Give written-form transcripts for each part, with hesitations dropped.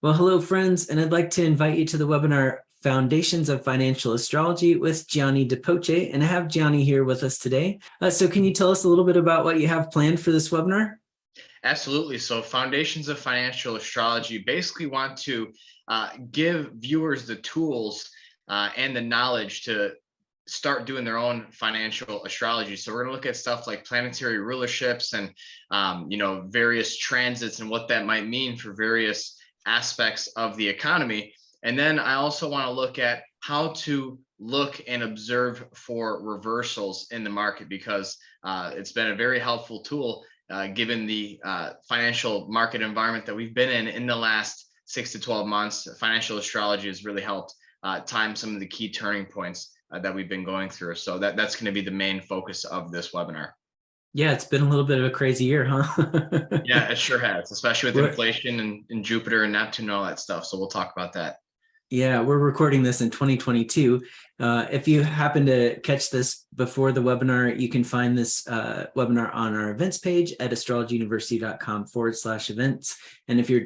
Well, hello, friends, and I'd like to invite you to the webinar Foundations of Financial Astrology with Gianni DiPoce, and I have Gianni here with us today. So can you tell us a little bit about what you have planned for this webinar? Absolutely. So Foundations of Financial Astrology basically want to give viewers the tools and the knowledge to start doing their own financial astrology. So we're going to look at stuff like planetary rulerships and various transits and what that might mean for various aspects of the economy. And then I also want to look at how to look and observe for reversals in the market, because it's been a very helpful tool given the financial market environment that we've been in the last 6 to 12 months. Financial astrology has really helped time some of the key turning points that we've been going through. So that's going to be the main focus of this webinar. Yeah, it's been a little bit of a crazy year, huh? Yeah, it sure has, especially with inflation and Jupiter and Neptune and all that stuff. So we'll talk about that. Yeah, we're recording this in 2022. If you happen to catch this before the webinar, you can find this webinar on our events page at astrologyuniversity.com/events. And if you're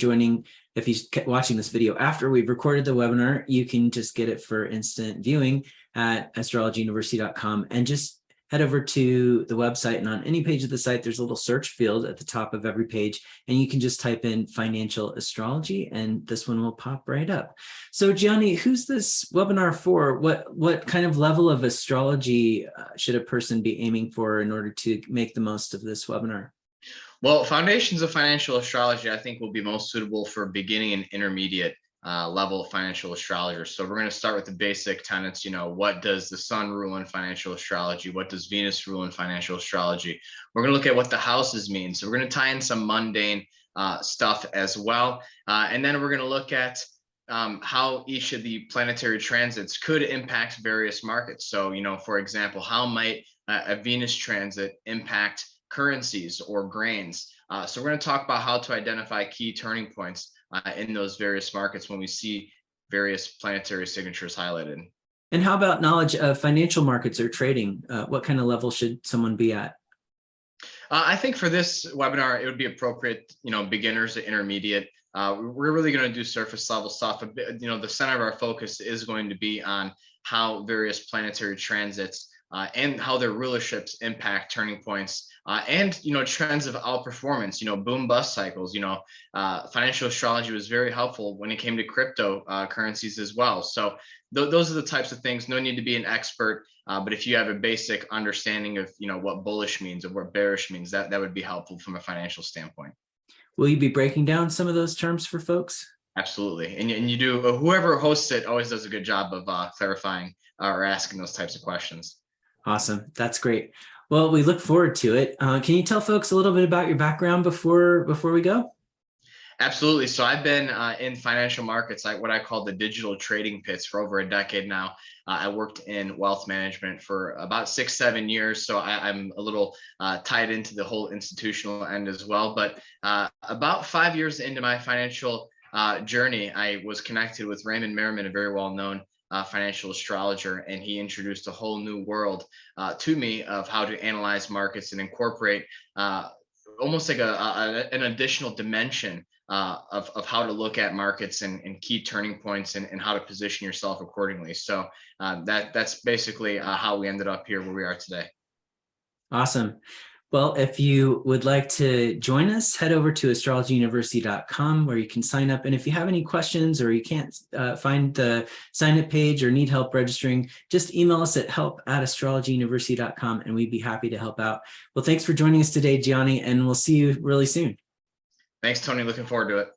watching this video after we've recorded the webinar, you can just get it for instant viewing at astrologyuniversity.com and just head over to the website, and on any page of the site, there's a little search field at the top of every page, and you can just type in financial astrology, and this one will pop right up. So Gianni, who's this webinar for? What kind of level of astrology should a person be aiming for in order to make the most of this webinar? Well, Foundations of Financial Astrology, I think, will be most suitable for beginning and intermediate level of financial astrologers. So we're going to start with the basic tenets. What does the sun rule in financial astrology? What does Venus rule in financial astrology? We're going to look at what the houses mean. So we're going to tie in some mundane stuff as well. And then we're going to look at how each of the planetary transits could impact various markets. So, for example, how might a Venus transit impact currencies or grains? So we're going to talk about how to identify key turning points in those various markets when we see various planetary signatures highlighted. And how about knowledge of financial markets or trading? What kind of level should someone be at? I think for this webinar, it would be appropriate, beginners to intermediate. We're really going to do surface level stuff. The center of our focus is going to be on how various planetary transits and how their rulerships impact turning points and trends of outperformance, boom bust cycles. Financial astrology was very helpful when it came to crypto currencies as well. So those are the types of things. No need to be an expert, but if you have a basic understanding of what bullish means or what bearish means, that would be helpful from a financial standpoint. Will you be breaking down some of those terms for folks? Absolutely, and you do. Whoever hosts it always does a good job of clarifying or asking those types of questions. Awesome. That's great. Well, we look forward to it. Can you tell folks a little bit about your background before we go? Absolutely. So I've been in financial markets, like what I call the digital trading pits, for over a decade now. I worked in wealth management for about 6-7 years. So I'm a little tied into the whole institutional end as well. But about 5 years into my financial journey, I was connected with Raymond Merriman, a very well-known financial astrologer, and he introduced a whole new world to me of how to analyze markets and incorporate almost like an additional dimension of how to look at markets and key turning points and how to position yourself accordingly. So that's basically how we ended up here where we are today. Awesome. Well, if you would like to join us, head over to astrologyuniversity.com where you can sign up. And if you have any questions or you can't find the sign up page or need help registering, just email us at help@astrologyuniversity.com and we'd be happy to help out. Well, thanks for joining us today, Gianni, and we'll see you really soon. Thanks, Tony. Looking forward to it.